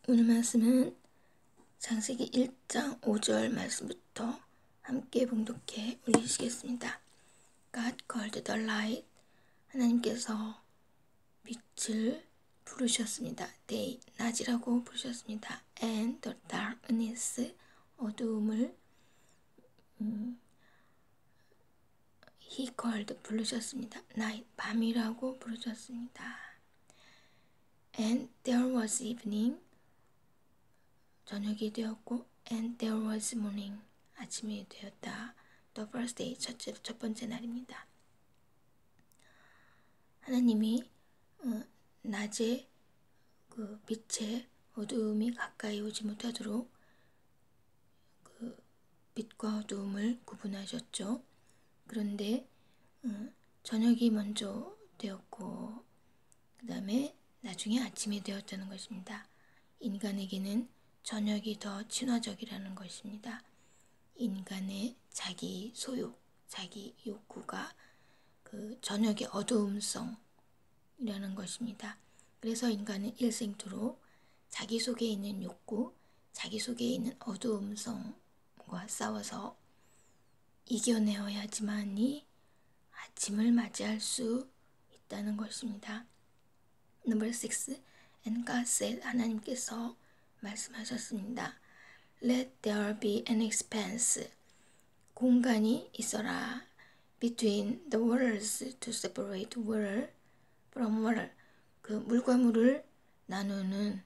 오늘 말씀은 창세기 1장 5절 말씀부터 함께 봉독해 올리시겠습니다. God called the light. 하나님께서 빛을 부르셨습니다. Day, 낮이라고 부르셨습니다. And the darkness, 어두움을 He called, 부르셨습니다. Night, 밤이라고 부르셨습니다. And there was evening, 저녁이 되었고, and there was morning, 아침이 되었다. The first day, 첫 번째 날입니다. 하나님이 낮에 그 빛에 어두움이 가까이 오지 못하도록 그 빛과 어두움을 구분하셨죠. 그런데 저녁이 먼저 되었고 그 다음에 나중에 아침이 되었다는 것입니다. 인간에게는 저녁이 더 친화적이라는 것입니다. 인간의 자기 소욕, 자기 욕구가 그 저녁의 어두움성이라는 것입니다. 그래서 인간은 일생토록 자기 속에 있는 욕구, 자기 속에 있는 어두움성과 싸워서 이겨내어야지만이 아침을 맞이할 수 있다는 것입니다. Number 6. And God said, 하나님께서 말씀하셨습니다. Let there be an expanse, 공간이 있어라. Between the waters to separate water from water, 그 물과 물을 나누는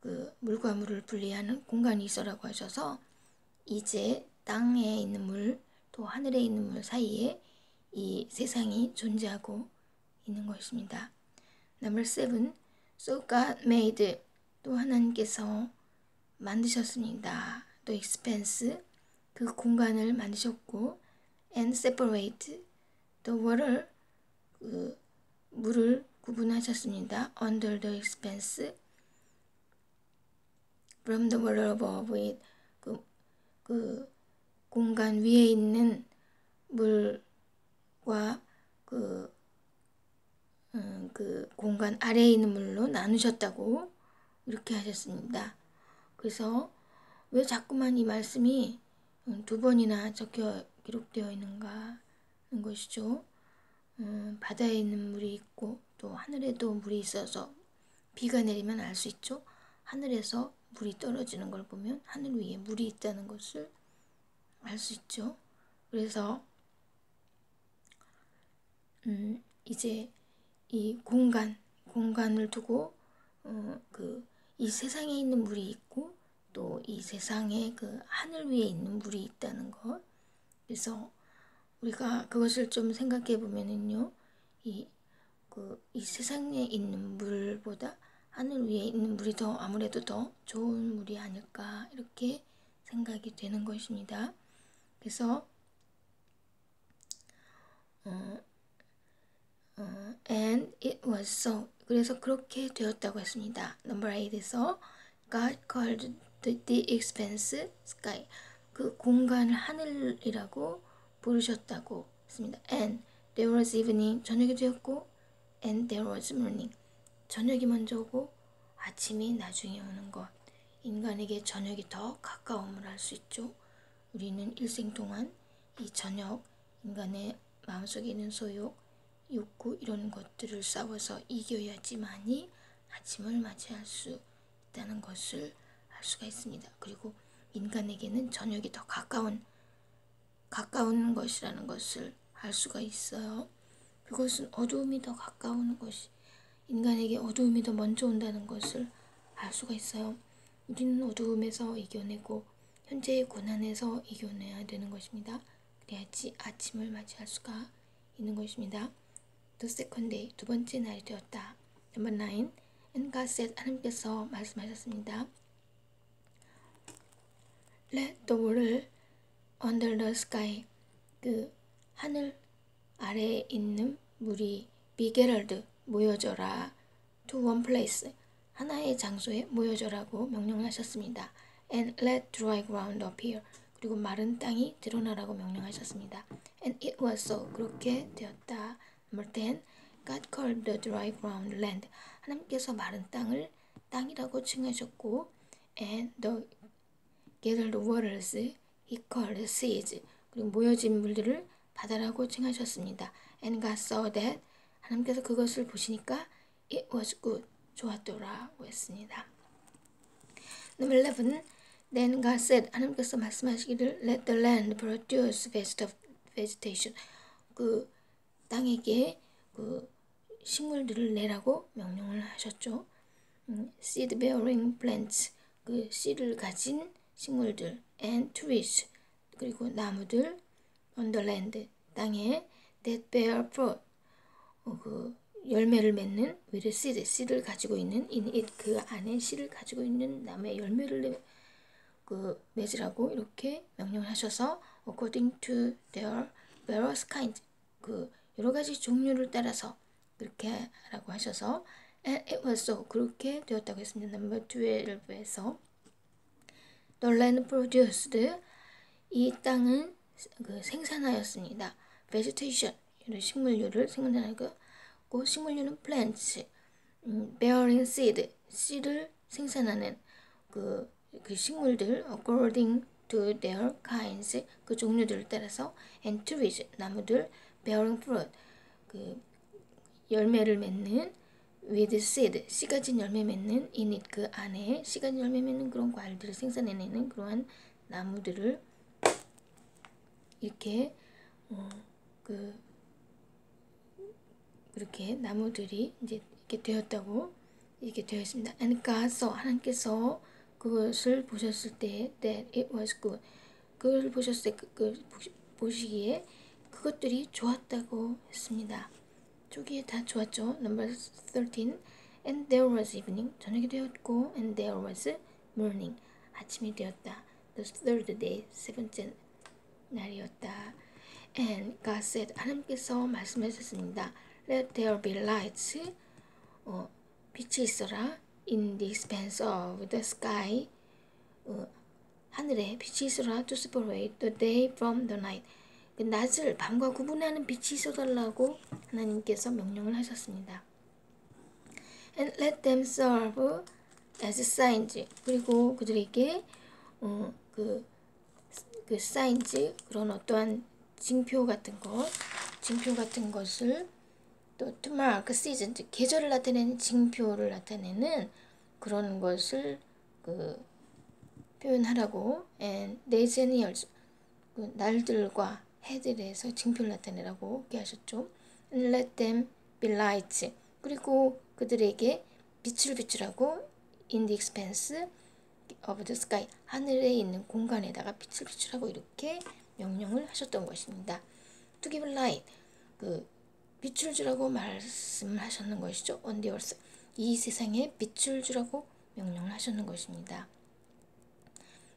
그 물과 물을 분리하는 공간이 있어라고 하셔서 이제 땅에 있는 물 또 하늘에 있는 물 사이에 이 세상이 존재하고 있는 것입니다. Number 7. So God made, 또 하나님께서 만드셨습니다. The expanse, 그 공간을 만드셨고, and separate the water, 그 물을 구분하셨습니다. Under the expanse from the water above it, 그 공간 위에 있는 물과 그 공간 아래에 있는 물로 나누셨다고 이렇게 하셨습니다. 그래서 왜 자꾸만 이 말씀이 두 번이나 기록되어 있는가 하는 것이죠. 바다에 있는 물이 있고 또 하늘에도 물이 있어서 비가 내리면 알 수 있죠. 하늘에서 물이 떨어지는 걸 보면 하늘 위에 물이 있다는 것을 알 수 있죠. 그래서 이제 이 공간을 두고 이 세상에 있는 물이 있고 또 이 세상에 그 하늘 위에 있는 물이 있다는 것. 그래서 우리가 그것을 좀 생각해 보면은요, 이 세상에 있는 물보다 하늘 위에 있는 물이 더 아무래도 더 좋은 물이 아닐까 이렇게 생각이 되는 것입니다. 그래서 and it was so, 그래서 그렇게 되었다고 했습니다. Number 8에서 God called the expanse sky, 그 공간을 하늘이라고 부르셨다고 했습니다. And there was evening, 저녁이 되었고, and there was morning, 저녁이 먼저 오고 아침이 나중에 오는 것. 인간에게 저녁이 더 가까움을 알 수 있죠. 우리는 일생 동안 이 저녁, 인간의 마음속에 있는 소욕, 욕구 이런 것들을 싸워서 이겨야지만이 아침을 맞이할 수 있다는 것을 알 수가 있습니다. 그리고 인간에게는 저녁이 더 가까운 것이라는 것을 알 수가 있어요. 그것은 어두움이 더 가까운 것이, 인간에게 어두움이 더 먼저 온다는 것을 알 수가 있어요. 우리는 어두움에서 이겨내고 현재의 고난에서 이겨내야 되는 것입니다. 그래야지 아침을 맞이할 수가 있는 것입니다. The second day, 두 번째 날이 되었다. Number 9. And God said, 하나님께서 말씀하셨습니다. Let the water under the sky, 그 하늘 아래에 있는 물이 be gathered, 모여져라. To one place, 하나의 장소에 모여져라고 명령하셨습니다. And let dry ground appear, 그리고 마른 땅이 드러나라고 명령하셨습니다. And it was so, 그렇게 되었다. Number 10. God called the dry ground land, 하나님께서 마른 땅을 땅이라고 칭하셨고, and the gathered waters he called seas. 그리고 모여진 물들을 바다라고 칭하셨습니다. And God saw that, 하나님께서 그것을 보시니까 it was good, 좋았더라고 했습니다. Number 11. Then God said, 하나님께서 말씀하시기를 let the land produce vegetation. 그 땅에게 그 식물들을 내라고 명령을 하셨죠. seed bearing plants, 그 씨를 가진 식물들, and trees, 그리고 나무들, on the land, 땅에, that bear fruit, 그 열매를 맺는, with seed, 씨를 가지고 있는, in it, 그 안에 씨를 가지고 있는 나무의 열매를 맺으라고 이렇게 명령을 하셔서 according to their various kinds, 그 여러 가지 종류를 따라서 그렇게 하라고 하셔서 and it was so, 그렇게 되었다고 했습니다. Number 12에서 the land produced, 이 땅은 그 생산하였습니다. vegetation, 이런 식물류를 생산하고, 식물류는 plants, bearing seed, 씨를 생산하는 그 식물들, according to their kinds, 그 종류들을 따라서, and trees, 나무들, bearing fruit, 그 열매를 맺는, with seed, 씨 가진 열매 맺는, in it, 그 안에 씨 가진 열매 맺는 그런 과일들을 생산해내는 그러한 나무들을 이렇게 그렇게 나무들이 이제 이렇게 되었다고 이렇게 되어 있습니다. And God saw, 하나님께서 그것을 보셨을 때 that it was good, 그걸 보셨을 때 보시기에 그것들이 좋았다고 했습니다. 초기에 다 좋았죠. Number 13. And there was evening, 저녁이 되었고, and there was morning, 아침이 되었다. The third day, 세 번째 날이었다. And God said, 하나님께서 말씀하셨습니다. Let there be lights, 빛이 있어라. In the expanse of the sky, 하늘에 빛이 있어라. To separate the day from the night, 그 낮을 밤과 구분하는 빛이 있어달라고 하나님께서 명령을 하셨습니다. And let them serve as signs, 그리고 그들에게 그 signs, 그런 어떠한 징표 같은 것을 또 to mark season, 계절을 나타내는 징표를 나타내는 그런 것을 표현하라고, and days and years, 그 날들과 해들에서 징표를 나타내라고 이렇게 하셨죠. And let them be lights, 그리고 그들에게 빛을 비추라고, in the expanse of the sky, 하늘에 있는 공간에다가 빛을 비추라고 이렇게 명령을 하셨던 것입니다. To give light, 그 빛을 주라고 말씀하셨는 것이죠. On the earth, 이 세상에 빛을 주라고 명령을 하셨는 것입니다.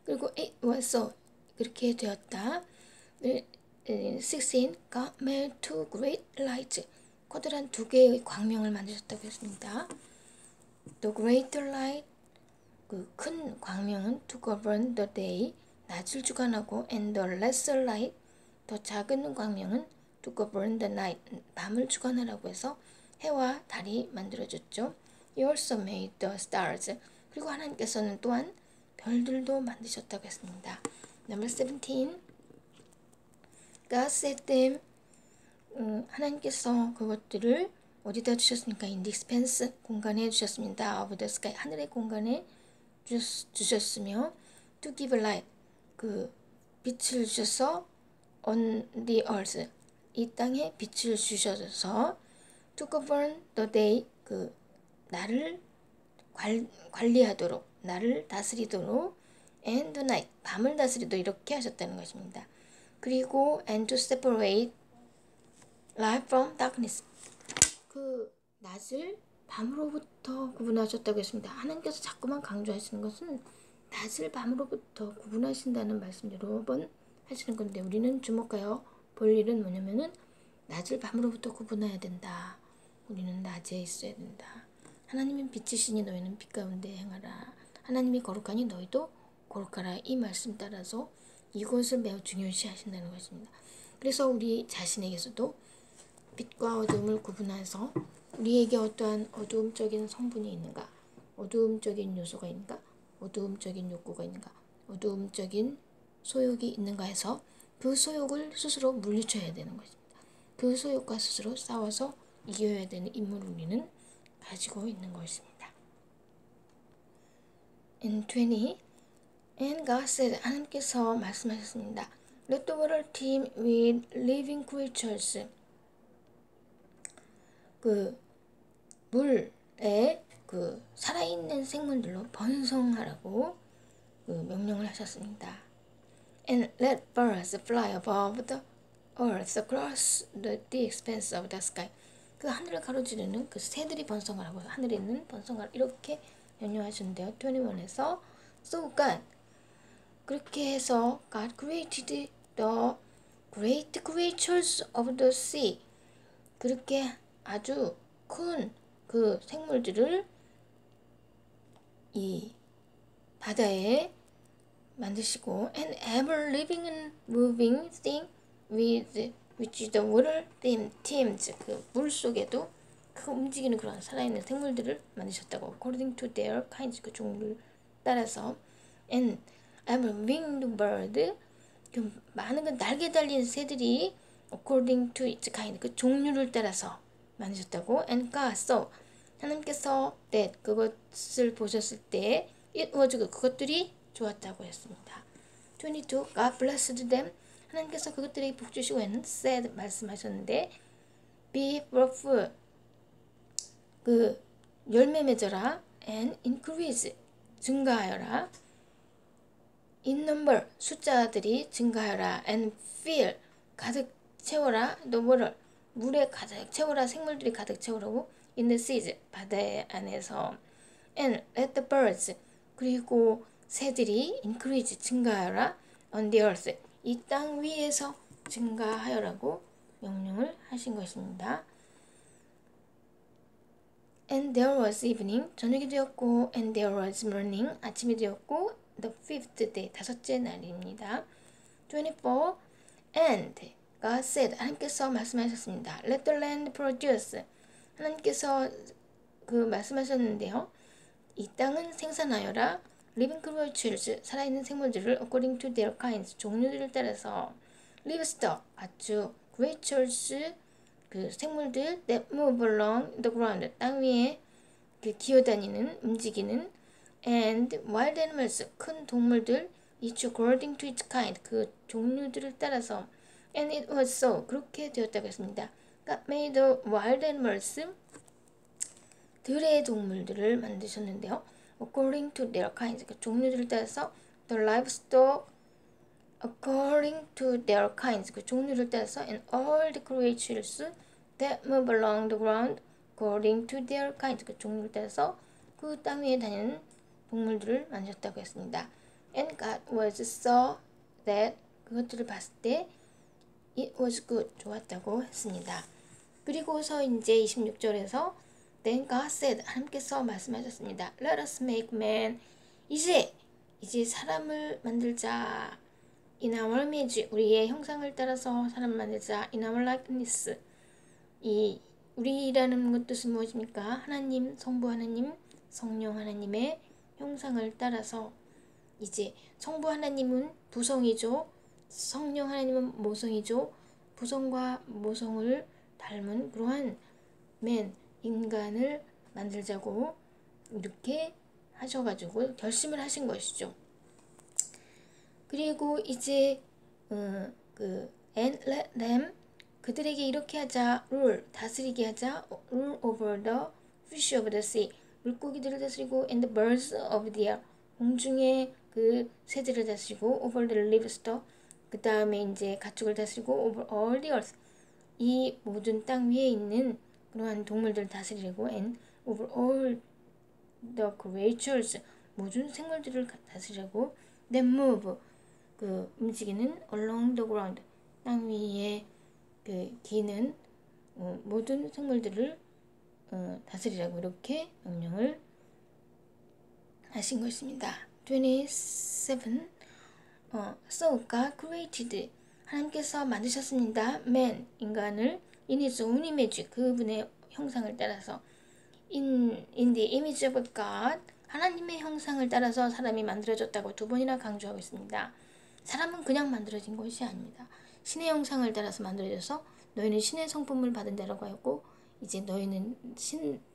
그리고 it was so, 그렇게 되었다. 16. God made two great lights, 커다란 두 개의 광명을 만드셨다고 했습니다. The greater light, 그 큰 광명은 to govern the day, 낮을 주관하고, and the lesser light, 더 작은 광명은 to govern the night, 밤을 주관하라고 해서 해와 달이 만들어졌죠. He also made the stars, 그리고 하나님께서는 또한 별들도 만드셨다고 했습니다. Number 17. God set them, 하나님께서 그것들을 어디다 주셨습니까? In the expanse, 공간에 주셨습니다. Of the sky, 하늘의 공간에 주셨으며, to give light, 그 빛을 주셔서, on the earth, 이 땅에 빛을 주셔서, to govern the day, 그 날을 관리하도록, 날을 다스리도록, and the night, 밤을 다스리도록 이렇게 하셨다는 것입니다. 그리고 and to separate light from darkness, 그 낮을 밤으로부터 구분하셨다고 했습니다. 하나님께서 자꾸만 강조하시는 것은 낮을 밤으로부터 구분하신다는 말씀 여러 번 하시는 건데, 우리는 주목하여 볼 일은 뭐냐면은 낮을 밤으로부터 구분해야 된다. 우리는 낮에 있어야 된다. 하나님은 빛이시니 너희는 빛 가운데 행하라. 하나님이 거룩하니 너희도 거룩하라. 이 말씀 따라서 이것을 매우 중요시 하신다는 것입니다. 그래서 우리 자신에게서도 빛과 어둠을 구분해서 우리에게 어떠한 어두움적인 성분이 있는가, 어두움적인 요소가 있는가? 어두움적인 욕구가 있는가? 어두움적인 소욕이 있는가 해서 그 소욕을 스스로 물리쳐야 되는 것입니다. 그 소욕과 스스로 싸워서 이겨야 되는 임무를 우리는 가지고 있는 것입니다. In 20, and God said, 하나님께서 말씀하셨습니다. Let the water teem with living creatures. 그 물에 그 살아있는 생물들로 번성하라고 그 명령을 하셨습니다. And let birds fly above the earth across the expanse of the sky. 그 하늘을 가로지르는 그 새들이 번성하라고 하늘에 있는 번성하라 이렇게 명령하셨는데요. 21에서 So God 그렇게 해서 God created the great creatures of the sea. 그렇게 아주 큰 그 생물들을 이 바다에 만드시고 and ever living and moving thing with which the water teems 그 물 속에도 그 움직이는 그런 살아있는 생물들을 만드셨다고 according to their kinds 그 종류를 따라서 and ever winged bird 그 많은 그 날개 달린 새들이 according to its kind 그 종류를 따라서 만드셨다고 and God saw 하나님께서 that 그것을 보셨을 때 it was 그것들이 좋았다고 했습니다. 22 God blessed them 하나님께서 그것들에게 복 주시고 있는 said 말씀하셨는데 be fruitful 그 열매 맺어라 and increase 증가하여라 in number 숫자들이 증가하여라 and fill 가득 채워라 the water 물에 가득 채워라 생물들이 가득 채우라고 in the seas 바다 안에서 and let the birds 그리고 새들이 increase 증가하여라 on the earth 이 땅 위에서 증가하여라고 명령을 하신 것입니다. And there was evening 저녁이 되었고 and there was morning 아침이 되었고 the fifth day 다섯째 날입니다. 24 and God said 하나님께서 말씀하셨습니다. Let the land produce 하나님께서 그 말씀하셨는데요. 이 땅은 생산하여라 living creatures 살아있는 생물들을 according to their kinds 종류들을 따라서 livestock 아주 creatures 그 생물들 that move along the ground 땅 위에 그 기어다니는 움직이는 and wild animals 큰 동물들 each according to its kind 그 종류들을 따라서 and it was so 그렇게 되었다고 했습니다. God made the wild animals 들의 동물들을 만드셨는데요. according to their kinds 그 종류들을 따라서 the livestock according to their kinds 그 종류를 따라서 and all the creatures that move along the ground according to their kinds 그 종류를 따라서 그 땅 위에 다니는 동물들을 만드셨다고 했습니다. And God was saw that 그것들을 봤을 때 it was good 좋았다고 했습니다. 그리고서 이제 26절에서 Then God said 하나님께서 말씀하셨습니다. Let us make man 이제 사람을 만들자. In our image 우리의 형상을 따라서 사람을 만들자. In our likeness 이 우리라는 뜻은 무엇입니까? 하나님, 성부 하나님, 성령 하나님의 형상을 따라서 이제 성부 하나님은 부성이죠. 성령 하나님은 모성이죠. 부성과 모성을 닮은 그러한 맨 인간을 만들자고 이렇게 하셔가지고 결심을 하신 것이죠. 그리고 이제 and let them 그들에게 이렇게 하자 rule 다스리게 하자 rule over the fish of the sea 물고기들을 다스리고 and the birds of the air 공중의 그 새들을 다스리고 over the livestock 그 다음에 이제 가축을 다스리고 over all the earth 이 모든 땅 위에 있는 그러한 동물들을 다스리고 and over all the creatures 모든 생물들을 다스리고 that move 그 움직이는 along the ground 땅 위에 그 기는 모든 생물들을 다스리라고 이렇게 명령을 하신 것입니다. 27 So God created 하나님께서 만드셨습니다. Man 인간을 in his own image 그분의 형상을 따라서 in the image of God, 하나님의 형상을 따라서 사람이 만들어졌다고 2번이나 강조하고 있습니다. 사람은 그냥 만들어진 것이 아닙니다. 신의 형상을 따라서 만들어져서 너희는 신의 성품을 받은다라고 하였고 이제 너희는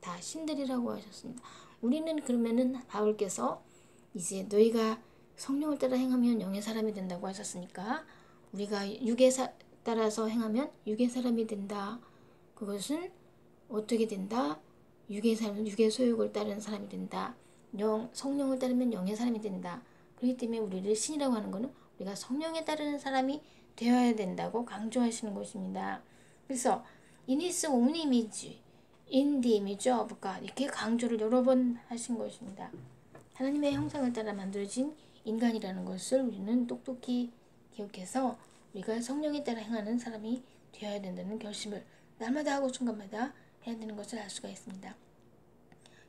다 신들이라고 하셨습니다. 우리는 그러면은 바울께서 이제 너희가 성령을 따라 행하면 영의 사람이 된다고 하셨으니까 우리가 육에 따라서 행하면 육의 사람이 된다. 그것은 어떻게 된다? 육의 소욕을 따르는 사람이 된다. 성령을 따르면 영의 사람이 된다. 그렇기 때문에 우리를 신이라고 하는 것은 우리가 성령에 따르는 사람이 되어야 된다고 강조하시는 것입니다. 그래서 in his own image, in the image of God 이렇게 강조를 여러 번 하신 것입니다. 하나님의 형상을 따라 만들어진 인간이라는 것을 우리는 똑똑히 기억해서 우리가 성령에 따라 행하는 사람이 되어야 된다는 결심을 날마다 하고 순간마다 해야 되는 것을 알 수가 있습니다.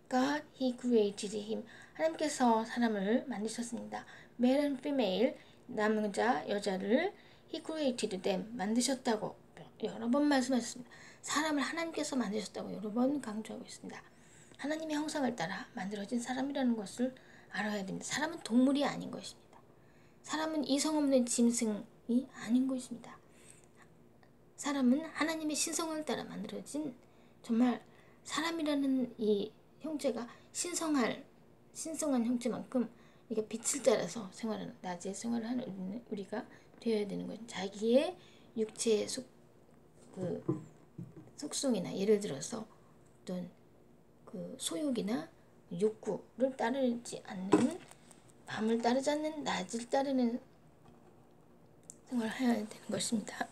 God, He created him. 하나님께서 사람을 만드셨습니다. Male and female, 남자, 여자를 He created them, 만드셨다고 여러 번 말씀하셨습니다. 사람을 하나님께서 만드셨다고 여러 번 강조하고 있습니다. 하나님의 형상을 따라 만들어진 사람이라는 것을 알아야 됩니다. 사람은 동물이 아닌 것입니다. 사람은 이성 없는 짐승이 아닌 것입니다. 사람은 하나님의 신성을 따라 만들어진 정말 사람이라는 이 형체가 신성한 형체만큼 이게 빛을 따라서 낮에 생활을 하는 우리가 되어야 되는 거죠. 자기의 육체의 속성이나 예를 들어서 어떤 그 소욕이나 욕구를 따르지 않는 밤을 따르지 않는 낮을 따르는 생활을 해야 되는 것입니다.